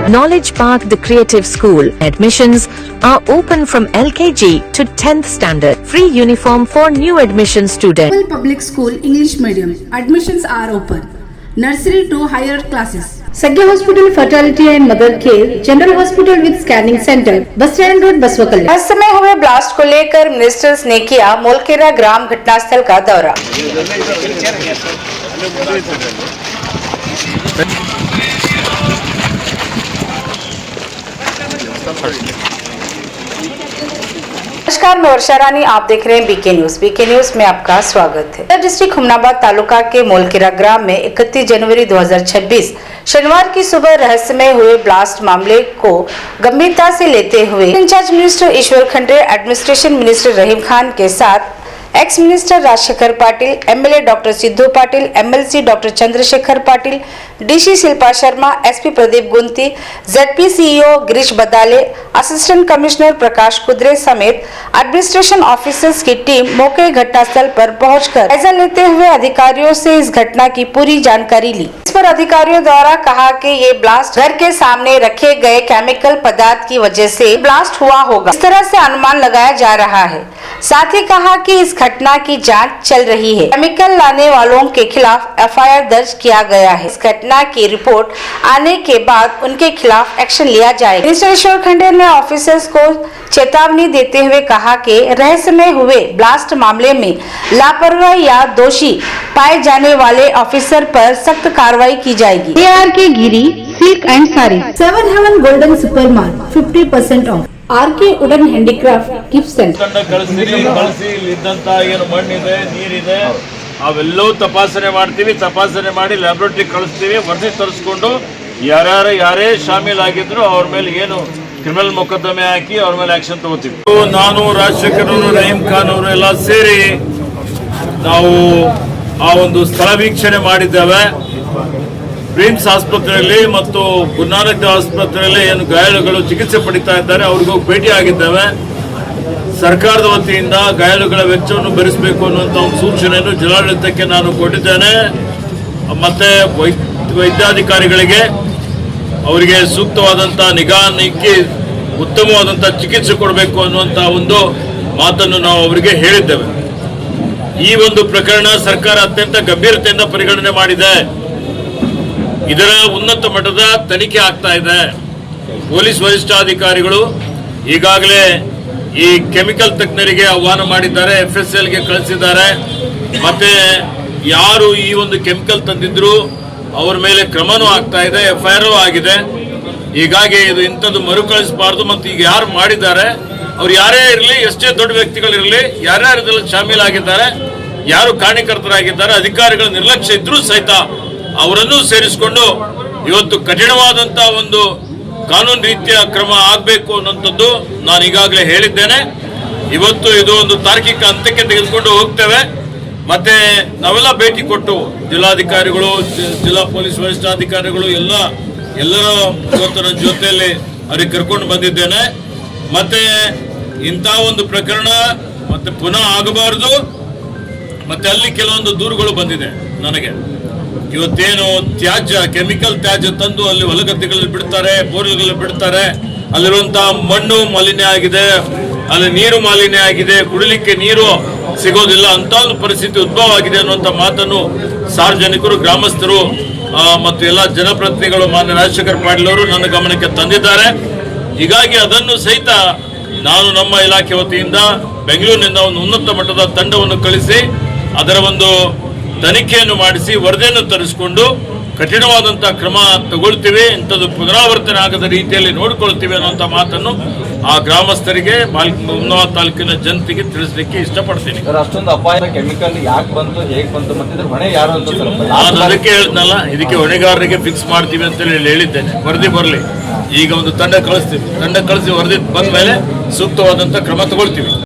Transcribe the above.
Knowledge Park, the Creative School. Admissions are open from LKG to 10th standard. Free uniform for new admission students. Public School English Medium. Admissions are open. Nursery to higher classes. Sagya Hospital Fertility and Mother Care, General Hospital with Scanning Center, Bus Stand Road, बसवकल्या। इस समय हुए blast को लेकर ministers ने किया मोलकेरा ग्राम घटनास्थल का दौरा। नमस्कार, मैं वर्षा रानी, आप देख रहे हैं बीके न्यूज। बीके न्यूज में आपका स्वागत है। डिस्ट्रिक्ट हुमनाबाद तालुका के मोलकेरा ग्राम में 31 जनवरी 2026 शनिवार की सुबह रहस्यमय हुए ब्लास्ट मामले को गंभीरता से लेते हुए इंचार्ज मिनिस्टर ईश्वर खंडे, एडमिनिस्ट्रेशन मिनिस्टर रहीम खान के साथ ex minister Rajshekhar Patil, MLA doctor Siddhu Patil, MLC doctor Chandrashekhar Patil, DC Shilpa Sharma, SP Pradeep Gunti, ZP CEO Girish Badale, assistant commissioner Prakash Kudre समेत एडमिनिस्ट्रेशन ऑफिसर्स की टीम मौके घटनास्थल पर पहुंचकर जायजा लेते हुए अधिकारियों से इस घटना की पूरी जानकारी ली। इस पर अधिकारियों द्वारा कहा कि ये ब्लास्ट घर के सामने रखे गए केमिकल पदार्थ की वजह से ब्लास्ट हुआ होगा, इस तरह से अनुमान लगाया जा रहा है। साथ ही कहा कि इस घटना की जांच चल रही है। केमिकल लाने वालों के खिलाफ एफआईआर दर्ज किया गया है। इस घटना की रिपोर्ट आने के बाद उनके खिलाफ एक्शन लिया जाएगा। मिनिस्टर ईश्वर खंडे ने ऑफिसर्स को चेतावनी देते हुए कहा कि रहस्यमय हुए ब्लास्ट मामले में लापरवाही या दोषी पाए जाने वाले ऑफिसर पर सख्त कार्रवाई की जाएगी। ARK Giri silk and sari, 7 Heaven Golden Super Mart, 50% off. RK Wooden Handicraft Gift Center. ಕಳಿಸಿ ಇದ್ದಂತ ಏನು ಮಣ್ಣಿದೆ, ನೀರಿದೆ, ಅವೆಲ್ಲವೂ ತಪಾಸಣೆ ಮಾಡ್ತೀವಿ. ತಪಾಸಣೆ ಮಾಡಿ ಲ್ಯಾಬ್ರೇಟರಿ ಕಳಿಸ್ತೀವಿ. ವರದಿ ತರಿಸ್ಕೊಂಡು ಯಾರೇ ಶಾಮೀಲಾಗಿದ್ರು ಅವ್ರ ಮೇಲೆ ಏನು ಕ್ರಿಮಿನಲ್ ಮೊಕದ್ದಮೆ ಹಾಕಿ ಅವ್ರ ಮೇಲೆ ಆಕ್ಷನ್ ತಗೋತೀವಿ. ನಾನು, ರಾಜಶೇಖರ್ ಅವರು, ರಹೀಂ ಖಾನ್ ಅವರು ಎಲ್ಲ ಸೇರಿ ನಾವು ಆ ಒಂದು ಸ್ಥಳ ವೀಕ್ಷಣೆ ಮಾಡಿದ್ದೇವೆ. ಪ್ರಿನ್ಸ್ ಆಸ್ಪತ್ರೆಯಲ್ಲಿ ಮತ್ತು ಗುರುನಾನಕ್ ಆಸ್ಪತ್ರೆಯಲ್ಲಿ ಏನು ಗಾಯಾಳುಗಳು ಚಿಕಿತ್ಸೆ ಪಡಿತಾ ಇದ್ದಾರೆ ಅವ್ರಿಗೂ ಭೇಟಿ ಆಗಿದ್ದೇವೆ. ಸರ್ಕಾರದ ವತಿಯಿಂದ ಗಾಯಾಳುಗಳ ವೆಚ್ಚವನ್ನು ಭರಿಸಬೇಕು ಅನ್ನುವಂಥ ಒಂದು ಸೂಚನೆಯನ್ನು ಜಿಲ್ಲಾಡಳಿತಕ್ಕೆ ನಾನು ಕೊಟ್ಟಿದ್ದೇನೆ. ಮತ್ತೆ ವೈದ್ಯಾಧಿಕಾರಿಗಳಿಗೆ ಅವರಿಗೆ ಸೂಕ್ತವಾದಂಥ ನಿಗಾ ಇಕ್ಕಿ ಉತ್ತಮವಾದಂಥ ಚಿಕಿತ್ಸೆ ಕೊಡಬೇಕು ಅನ್ನುವಂಥ ಒಂದು ಮಾತನ್ನು ನಾವು ಅವರಿಗೆ ಹೇಳಿದ್ದೇವೆ. ಈ ಒಂದು ಪ್ರಕರಣ ಸರ್ಕಾರ ಅತ್ಯಂತ ಗಂಭೀರತೆಯಿಂದ ಪರಿಗಣನೆ ಮಾಡಿದೆ. ಇದರ ಉನ್ನತ ಮಟ್ಟದ ತನಿಖೆ ಆಗ್ತಾ ಇದೆ. ಪೊಲೀಸ್ ವರಿಷ್ಠಾಧಿಕಾರಿಗಳು ಈಗಾಗಲೇ ಈ ಕೆಮಿಕಲ್ ತಜ್ಞರಿಗೆ ಆಹ್ವಾನ ಮಾಡಿದ್ದಾರೆ, FSLಗೆ ಕಳಿಸಿದ್ದಾರೆ. ಮತ್ತೆ ಯಾರು ಈ ಒಂದು ಕೆಮಿಕಲ್ ತಂದಿದ್ರು ಅವ್ರ ಮೇಲೆ ಕ್ರಮನೂ ಆಗ್ತಾ ಇದೆ, FIR ಆಗಿದೆ. ಹೀಗಾಗಿ ಇದು ಇಂಥದ್ದು ಮರುಕಳಿಸಬಾರ್ದು. ಮತ್ತು ಈಗ ಯಾರು ಮಾಡಿದ್ದಾರೆ ಅವ್ರು ಯಾರೇ ಇರಲಿ, ಎಷ್ಟೇ ದೊಡ್ಡ ವ್ಯಕ್ತಿಗಳಿರಲಿ, ಯಾರ್ಯಾರು ಇದರಲ್ಲಿ ಶಾಮೀಲಾಗಿದ್ದಾರೆ, ಯಾರು ಕಾರಣಕರ್ತರಾಗಿದ್ದಾರೆ, ಅಧಿಕಾರಿಗಳ ನಿರ್ಲಕ್ಷ್ಯ ಇದ್ರೂ ಸಹಿತ ಅವರನ್ನು ಸೇರಿಸಿಕೊಂಡು ಇವತ್ತು ಕಠಿಣವಾದಂಥ ಒಂದು ಕಾನೂನು ರೀತಿಯ ಕ್ರಮ ಆಗಬೇಕು ಅನ್ನೋಂಥದ್ದು ನಾನು ಈಗಾಗಲೇ ಹೇಳಿದ್ದೇನೆ. ಇವತ್ತು ಇದು ಒಂದು ತಾರ್ಕಿಕ ಹಂತಕ್ಕೆ ತೆಗೆದುಕೊಂಡು ಹೋಗ್ತೇವೆ. ಮತ್ತೆ ನಾವೆಲ್ಲ ಭೇಟಿ ಕೊಟ್ಟು ಜಿಲ್ಲಾಧಿಕಾರಿಗಳು, ಜಿಲ್ಲಾ ಪೊಲೀಸ್ ವರಿಷ್ಠಾಧಿಕಾರಿಗಳು ಎಲ್ಲರ ಇವತ್ತು ನನ್ನ ಜೊತೆಯಲ್ಲಿ ಅವ್ರಿಗೆ ಕರ್ಕೊಂಡು ಬಂದಿದ್ದೇನೆ. ಮತ್ತೆ ಇಂಥ ಒಂದು ಪ್ರಕರಣ ಮತ್ತೆ ಪುನಃ ಆಗಬಾರದು. ಮತ್ತೆ ಅಲ್ಲಿ ಕೆಲವೊಂದು ದೂರುಗಳು ಬಂದಿದೆ ನನಗೆ. ಇವತ್ತೇನು ತ್ಯಾಜ್ಯ, ಕೆಮಿಕಲ್ ತ್ಯಾಜ್ಯ ತಂದು ಅಲ್ಲಿ ಹೊಲಗದ್ದೆಗಳಲ್ಲಿ ಬಿಡ್ತಾರೆ, ಬೋರ್ಗಳಲ್ಲಿ ಬಿಡ್ತಾರೆ. ಅಲ್ಲಿರುವಂತಹ ಮಣ್ಣು ಮಾಲಿನ್ಯ ಆಗಿದೆ, ಅಲ್ಲಿ ನೀರು ಮಾಲಿನ್ಯ ಆಗಿದೆ, ಕುಡಿಲಿಕ್ಕೆ ನೀರು ಸಿಗೋದಿಲ್ಲ ಅಂತ ಒಂದು ಪರಿಸ್ಥಿತಿ ಉದ್ಭವ ಆಗಿದೆ ಅನ್ನುವಂಥ ಮಾತನ್ನು ಸಾರ್ವಜನಿಕರು, ಗ್ರಾಮಸ್ಥರು ಮತ್ತು ಎಲ್ಲ ಜನಪ್ರತಿನಿಧಿಗಳು, ಮಾನ್ಯ ರಾಜಶೇಖರ್ ಪಾಟೀಲ್ ಅವರು ನನ್ನ ಗಮನಕ್ಕೆ ತಂದಿದ್ದಾರೆ. ಹೀಗಾಗಿ ಅದನ್ನು ಸಹಿತ ನಾನು ನಮ್ಮ ಇಲಾಖೆ ವತಿಯಿಂದ ಬೆಂಗಳೂರಿನಿಂದ ಒಂದು ಉನ್ನತ ಮಟ್ಟದ ತಂಡವನ್ನು ಕಳಿಸಿ ಅದರ ಒಂದು ತನಿಖೆಯನ್ನು ಮಾಡಿಸಿ ವರದಿಯನ್ನು ತರಿಸಿಕೊಂಡು ಕಠಿಣವಾದಂಥ ಕ್ರಮ ತಗೊಳ್ತೀವಿ. ಇಂಥದ್ದು ಪುನರಾವರ್ತನೆ ಆಗದ ರೀತಿಯಲ್ಲಿ ನೋಡಿಕೊಳ್ತೀವಿ ಅನ್ನುವಂಥ ಮಾತನ್ನು ಆ ಗ್ರಾಮಸ್ಥರಿಗೆ, ಹುಮನಾಬಾದ್ ತಾಲೂಕಿನ ಜನತೆಗೆ ತಿಳಿಸಲಿಕ್ಕೆ ಇಷ್ಟಪಡ್ತೀನಿ. ಅಷ್ಟೊಂದು ಅಪಾಯ ಕೆಮಿಕಲ್ ಯಾಕೆ ಬಂತು, ಹೇಗೆ ಬಂತು, ಮತ್ತೆ ಹೊಣೆ ಯಾರು ಅಂತ ನಾನು ಅದಕ್ಕೆ ಹೇಳಿದ್ನಲ್ಲ, ಇದಕ್ಕೆ ಹೊಣೆಗಾರರಿಗೆ ಫಿಕ್ಸ್ ಮಾಡ್ತೀವಿ ಅಂತೇಳಿ ಹೇಳಿದ್ದೇನೆ. ವರದಿ ಬರಲಿ, ಈಗ ಒಂದು ತಂಡ ಕಳಿಸ್ತೀವಿ. ತಂಡ ಕಳಿಸಿ ವರದಿ ಬಂದ ಮೇಲೆ ಸೂಕ್ತವಾದಂಥ ಕ್ರಮ ತಗೊಳ್ತೀವಿ.